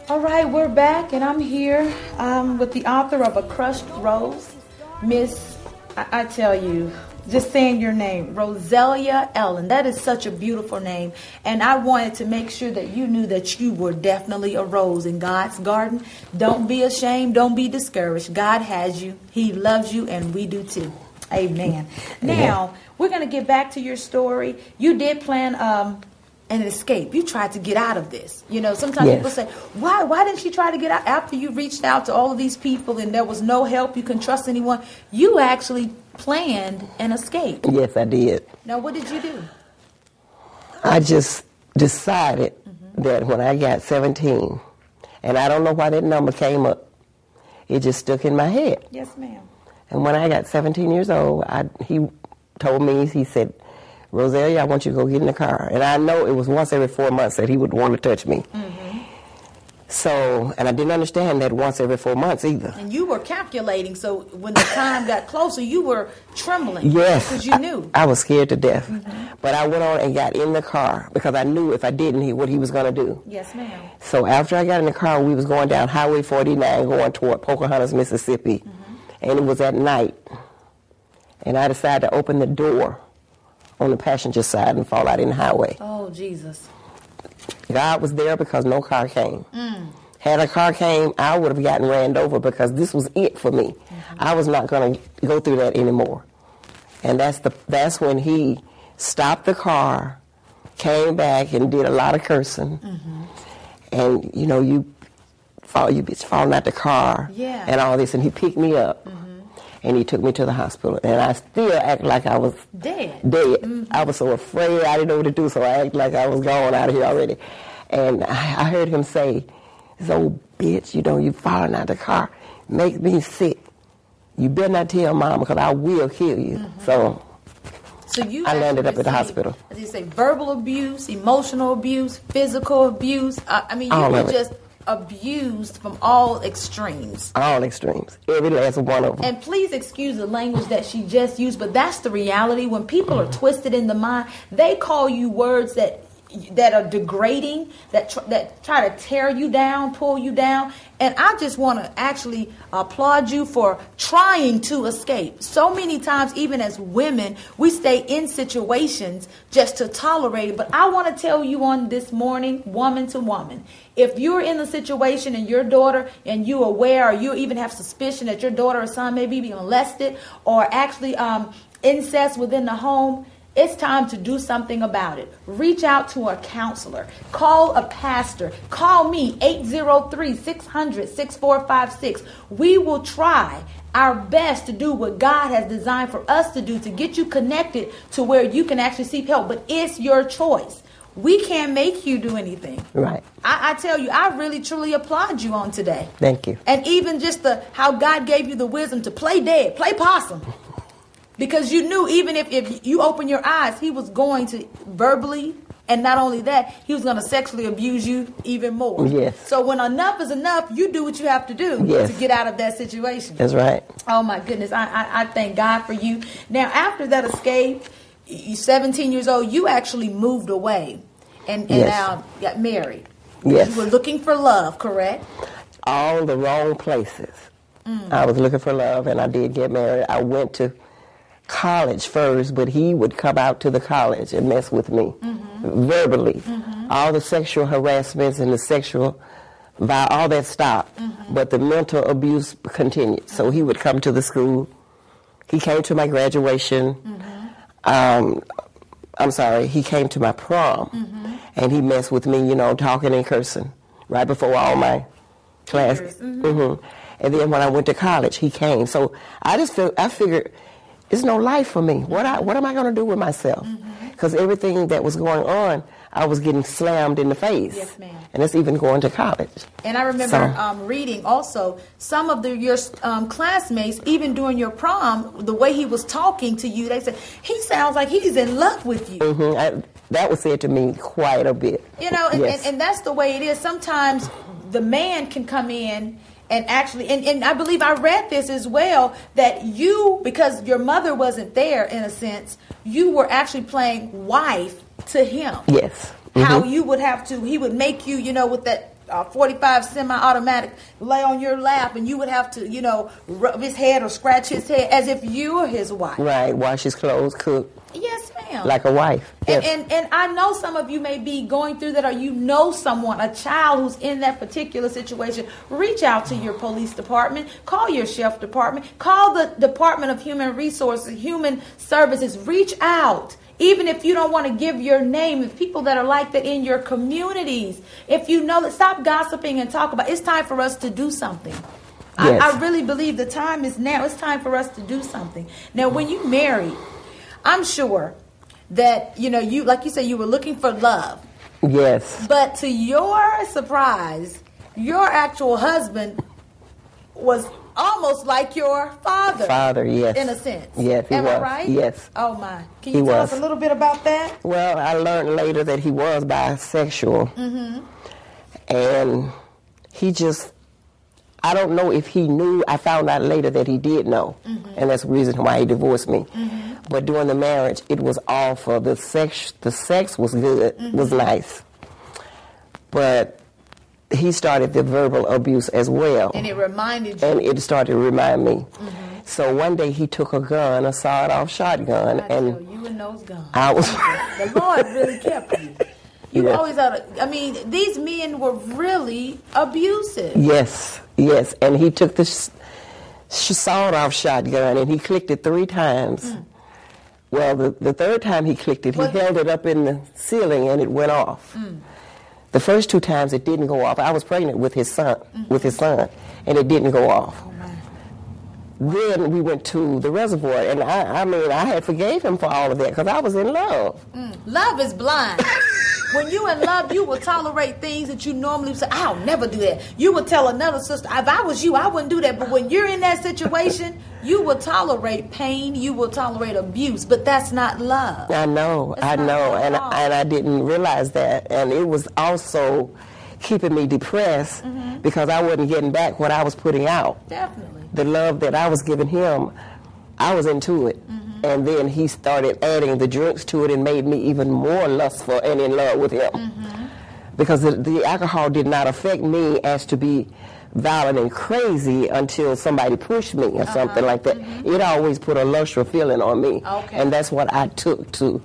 All right, we're back, and I'm here with the author of A Crushed Rose, Miss, I tell you, just saying your name, Rosezilla Ellen. That is such a beautiful name, and I wanted to make sure that you knew that you were definitely a rose in God's garden. Don't be ashamed. Don't be discouraged. God has you. He loves you, and we do too. Amen. Now, we're going to get back to your story. You did plan an escape. You tried to get out of this. You know, sometimes people say, why didn't she try to get out after you reached out to all of these people and there was no help, you couldn't trust anyone? You actually planned an escape. Yes, I did. Now, what did you do? I just decided that when I got 17, and I don't know why that number came up, it just stuck in my head. Yes, ma'am. And when I got 17 years old, he told me, he said, Rosezilla, I want you to go get in the car. And I know it was once every 4 months that he would want to touch me. So, and I didn't understand that once every 4 months either. And you were calculating, so when the time got closer, you were trembling. Yes. Because you knew. I was scared to death. But I went on and got in the car because I knew if I didn't, what he was going to do. Yes, ma'am. So after I got in the car, we was going down Highway 49 going toward Pocahontas, Mississippi. And it was at night. And I decided to open the door on the passenger side and fall out in the highway. Oh, Jesus. God was there because no car came. Had a car came, I would have gotten ran over because this was it for me. I was not going to go through that anymore. And that's when he stopped the car, came back and did a lot of cursing. And, you know, you falling out the car and all this. And he picked me up. And he took me to the hospital. And I still act like I was dead. I was so afraid. I didn't know what to do, so I acted like I was gone out of here already. And I heard him say, this old bitch, you know, you falling out the car. Makes me sick. You better not tell Mama, because I will kill you. So you I landed up at the hospital. As you say, verbal abuse, emotional abuse, physical abuse. I mean, you were just abused from all extremes. All extremes. Every last one of them. And please excuse the language that she just used, but that's the reality. When people are twisted in the mind, they call you words that are degrading, that try to tear you down, pull you down. And I just want to actually applaud you for trying to escape. So many times, even as women, we stay in situations just to tolerate it. But I want to tell you on this morning, woman to woman, if you're in a situation and your daughter, and you're aware or you even have suspicion that your daughter or son may be molested or actually incest within the home, it's time to do something about it. Reach out to a counselor. Call a pastor. Call me, 803-600-6456. We will try our best to do what God has designed for us to do to get you connected to where you can actually seek help. But it's your choice. We can't make you do anything. Right. I tell you, I really, truly applaud you on today. Thank you. And even just how God gave you the wisdom to play dead, play possum. Because you knew even if you open your eyes, he was going to verbally, and not only that, he was going to sexually abuse you even more. Yes. So when enough is enough, you do what you have to do to get out of that situation. That's right. Oh, my goodness. I thank God for you. Now, after that escape, you're 17 years old, you actually moved away and now got married. Yes. You were looking for love, correct? All the wrong places. I was looking for love, and I did get married. I went to college first, but he would come out to the college and mess with me verbally. All the sexual harassments and the sexual all that stopped, but the mental abuse continued. So he would come to the school. He came to my graduation. He came to my prom, and he messed with me, you know, talking and cursing right before all my classes. And then when I went to college, he came. So I figured, there's no life for me. What am I going to do with myself? Because everything that was going on, I was getting slammed in the face. Yes, ma'am. And that's even going to college. And I remember reading also some of your classmates, even during your prom, the way he was talking to you, they said, he sounds like he's in love with you. That was said to me quite a bit. You know, and that's the way it is. Sometimes the man can come in and actually, and I believe I read this as well, that you, because your mother wasn't there in a sense, you were actually playing wife to him. Yes. How you would have to, he would make you, you know, with that .45 semi-automatic lay on your lap, and you would have to, you know, rub his head or scratch his head as if you were his wife. Right, wash his clothes, cook. Yes, ma'am. Like a wife. Yes. And I know some of you may be going through that, or you know someone, a child who's in that particular situation. Reach out to your police department. Call your sheriff department. Call the Department of Human Resources, Human Services. Reach out. Even if you don't want to give your name, if people that are like that in your communities, if you know that, stop gossiping and talk about it. It's time for us to do something. Yes. I really believe the time is now. It's time for us to do something. Now, when you marry, I'm sure that, you know, you, like you said, you were looking for love. Yes. But to your surprise, your actual husband was almost like your father. Father, yes. In a sense. Yes, he was. Am I right? Yes. Oh, my. Can you tell us a little bit about that? Well, I learned later that he was bisexual. Mm-hmm. And he just, I don't know if he knew. I found out later that he did know. Mm-hmm. And that's the reason why he divorced me. Mm-hmm. But during the marriage, it was awful. The sex was good, mm-hmm. was nice. But he started the verbal abuse as well. And it reminded you. And it started to remind me. Mm-hmm. So one day he took a gun, a sawed-off shotgun. And you and those guns. I was. The Lord really kept you. You always had I mean, these men were really abusive. Yes, yes. And he took this sawed-off shotgun and he clicked it 3 times. Mm. Well, the third time he clicked it, he held it up in the ceiling and it went off. Mm. The first 2 times it didn't go off. I was pregnant with his son, mm-hmm. And it didn't go off. Oh, man. Then we went to the reservoir, and I mean, I had forgave him for all of that because I was in love. Mm. Love is blind. When you in love, you will tolerate things that you normally say, I'll never do that. You would tell another sister, if I was you, I wouldn't do that. But when you're in that situation, you will tolerate pain, you will tolerate abuse, but that's not love. I know, and I didn't realize that. And it was also keeping me depressed mm-hmm. because I wasn't getting back what I was putting out. Definitely. The love that I was giving him, I was into it. Mm-hmm. And then he started adding the drinks to it and made me even more lustful and in love with him. Mm-hmm. Because the alcohol did not affect me as to be violent and crazy until somebody pushed me or something like that. Mm-hmm. It always put a lustful feeling on me. Okay. And that's what I took to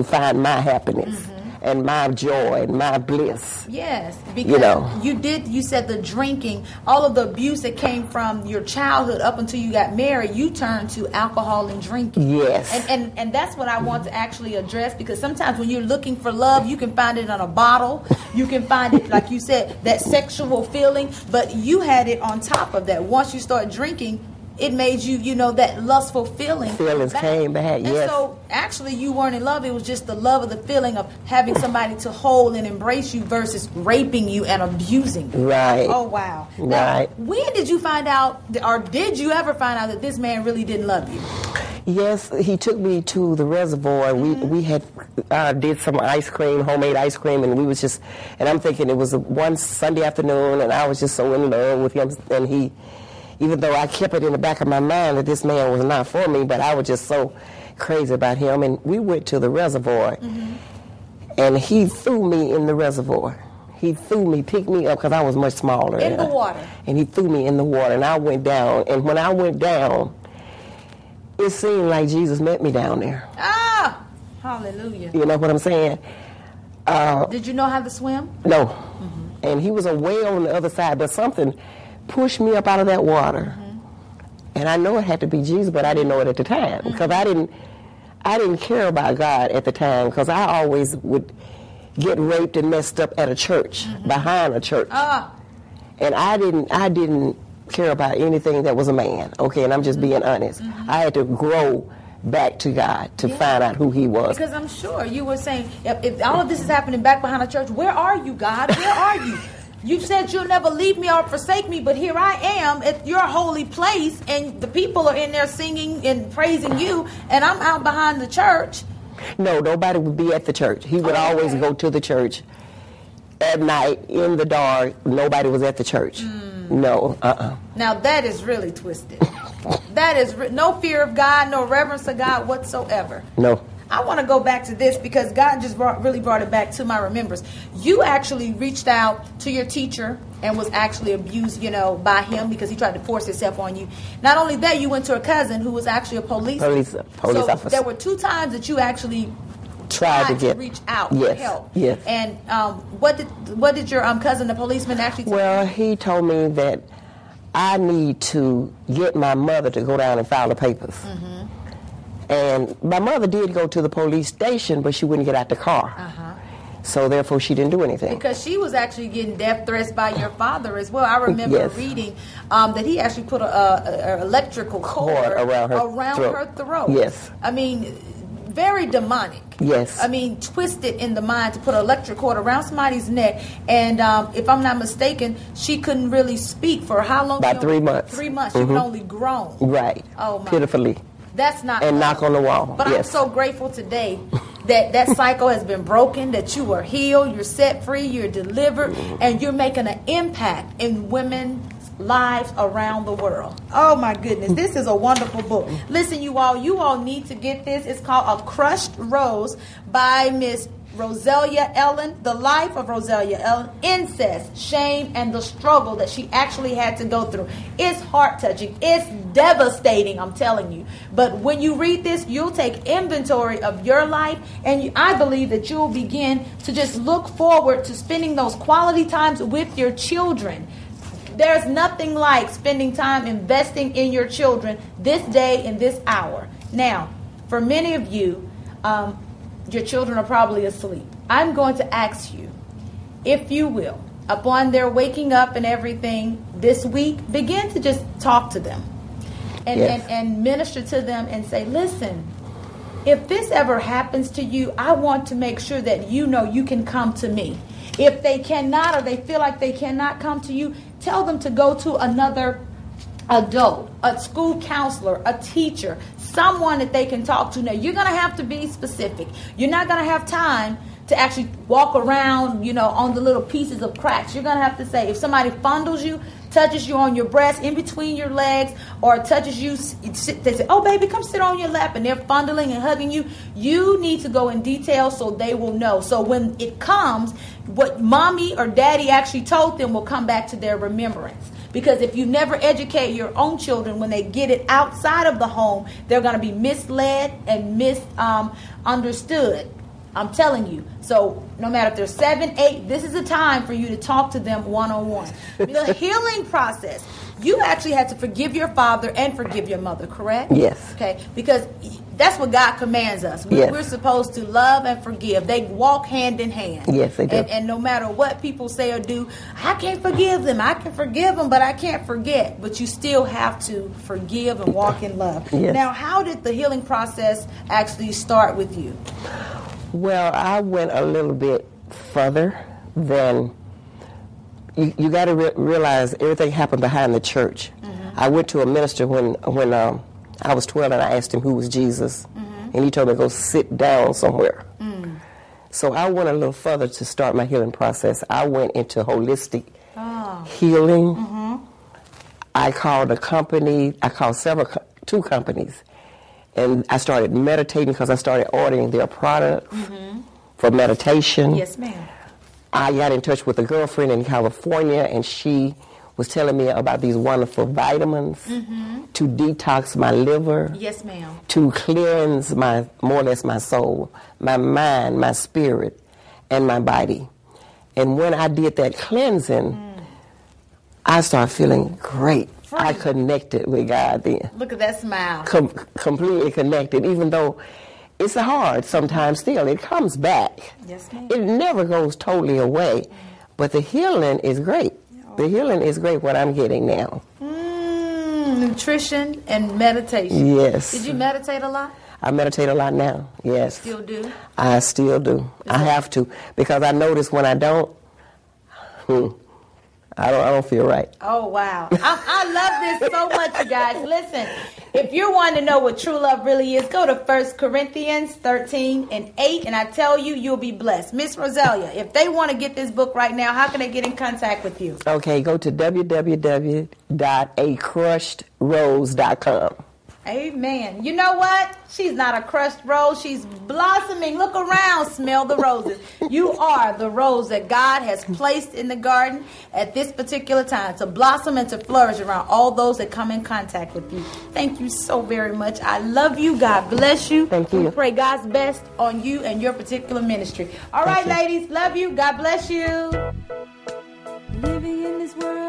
find my happiness. Mm-hmm. And my joy and my bliss. Yes, because you said the drinking, all of the abuse that came from your childhood up until you got married, you turned to alcohol and drinking. Yes. And that's what I want to actually address, because sometimes when you're looking for love, you can find it on a bottle. You can find it, like you said, that sexual feeling, but you had it on top of that. Once you start drinking, it made you, that lustful feeling. Feelings came back, yes. And so, actually, you weren't in love. It was just the love of the feeling of having somebody to hold and embrace you versus raping you and abusing you. Right. Oh, wow. Now, right. When did you find out, or did you ever find out that this man really didn't love you? Yes, he took me to the reservoir. Mm-hmm. We had did some ice cream, homemade ice cream, and we was just, and I'm thinking it was one Sunday afternoon, and I was just so in love with him, and he, even though I kept it in the back of my mind that this man was not for me, but I was just so crazy about him. And we went to the reservoir, mm-hmm. and he threw me in the reservoir. He threw me, picked me up, because I was much smaller. In the water. And he threw me in the water, and I went down. And when I went down, it seemed like Jesus met me down there. Ah! Hallelujah. You know what I'm saying? Did you know how to swim? No. Mm-hmm. And he was away on the other side, but something pushed me up out of that water. Mm-hmm. And I know it had to be Jesus, but I didn't know it at the time, because mm-hmm. I didn't care about God at the time, because I always would get raped and messed up at a church, mm-hmm. behind a church. And I didn't care about anything that was a man, okay, and I'm just being honest. Mm-hmm. I had to grow back to God to find out who he was. Because I'm sure you were saying, if all of this is happening back behind a church, where are you, God? Where are you? You said you'll never leave me or forsake me, but here I am at your holy place, and the people are in there singing and praising you, and I'm out behind the church. No, nobody would be at the church. He would always go to the church at night, in the dark. Nobody was at the church. No, Now that is really twisted. That is no fear of God, no reverence of God whatsoever. No. I want to go back to this because God just really brought it back to my remembrance. You actually reached out to your teacher and was actually abused, by him because he tried to force himself on you. Not only that, you went to a cousin who was actually a police officer. There were 2 times that you actually tried to reach out for help. Yes. And what did your cousin, the policeman, actually tell you? Well, he told me that I need to get my mother to go down and file the papers. Mm-hmm. And my mother did go to the police station, but she wouldn't get out the car. Uh-huh. So therefore, she didn't do anything. Because she was actually getting death threats by your father as well. I remember reading that he actually put an electrical cord around her throat. Yes. I mean, very demonic. Yes. I mean, twisted in the mind to put an electric cord around somebody's neck. And if I'm not mistaken, she couldn't really speak for how long? About 3 months. 3 months. Mm-hmm. She could only groan. Right. Oh, my. Pitifully. That's not. And knock on the wall. But I'm so grateful today that cycle has been broken, that you are healed, you're set free, you're delivered, and you're making an impact in women's lives around the world. Oh my goodness, this is a wonderful book. Listen, you all need to get this. It's called A Crushed Rose by Miss Rosezilla Ellen, The Life of Rosezilla Ellen, Incest, Shame, and the Struggle that she actually had to go through. It's heart-touching. It's devastating, I'm telling you. But when you read this, you'll take inventory of your life, and I believe that you'll begin to just look forward to spending those quality times with your children. There's nothing like spending time investing in your children this day and this hour. Now, for many of you, your children are probably asleep. I'm going to ask you, if you will, upon their waking up and everything this week, begin to just talk to them and minister to them and say, listen, if this ever happens to you, I want to make sure that you know you can come to me. If they cannot or they feel like they cannot come to you, tell them to go to another adult, a school counselor, a teacher, someone that they can talk to. Now, you're going to have to be specific. You're not going to have time to actually walk around, on the little pieces of cracks. You're going to have to say, if somebody fondles you, touches you on your breast, in between your legs, or touches you, they say, oh, baby, come sit on your lap, and they're fondling and hugging you, you need to go in detail so they will know. So when it comes, what mommy or daddy actually told them will come back to their remembrance. Because if you never educate your own children, when they get it outside of the home, they're going to be misled and misunderstood. I'm telling you. So no matter if they're 7, 8, this is a time for you to talk to them one-on-one. The healing process. You actually had to forgive your father and forgive your mother, correct? Yes. Okay, because that's what God commands us. We're supposed to love and forgive. They walk hand in hand. Yes, they do. And no matter what people say or do, I can't forgive them. I can forgive them, but I can't forget. But you still have to forgive and walk in love. Yes. Now, how did the healing process actually start with you? Well, I went a little bit further than... You got to realize everything happened behind the church. Mm-hmm. I went to a minister when I was 12, and I asked him who was Jesus, and he told me to go sit down somewhere. So I went a little further to start my healing process. I went into holistic healing. I called two companies, and I started meditating because I started ordering their products for meditation. Yes, ma'am. I got in touch with a girlfriend in California, and she was telling me about these wonderful vitamins to detox my liver. Yes, ma'am. To cleanse more or less my soul, my mind, my spirit, and my body. And when I did that cleansing, I started feeling great. Free. I connected with God then. Look at that smile. Completely connected, even though it's hard sometimes still. It comes back. Yes, ma'am. It never goes totally away. But the healing is great. The healing is great, what I'm getting now. Nutrition and meditation. Yes. Did you meditate a lot? I meditate a lot now, yes. Still do? I still do. I have to. Because I notice when I don't, I don't feel right. Oh, wow. I love this so much, you guys. Listen, if you're wanting to know what true love really is, go to 1 Corinthians 13:8, and I tell you, you'll be blessed. Miss Rosezilla, if they want to get this book right now, how can they get in contact with you? Okay, go to www.acrushedrose.com. Amen. You know what? She's not a crushed rose. She's blossoming. Look around. Smell the roses. You are the rose that God has placed in the garden at this particular time to blossom and to flourish around all those that come in contact with you. Thank you so very much. I love you. God bless you. Thank you. We pray God's best on you and your particular ministry. All right, ladies. Love you. God bless you. Living in this world.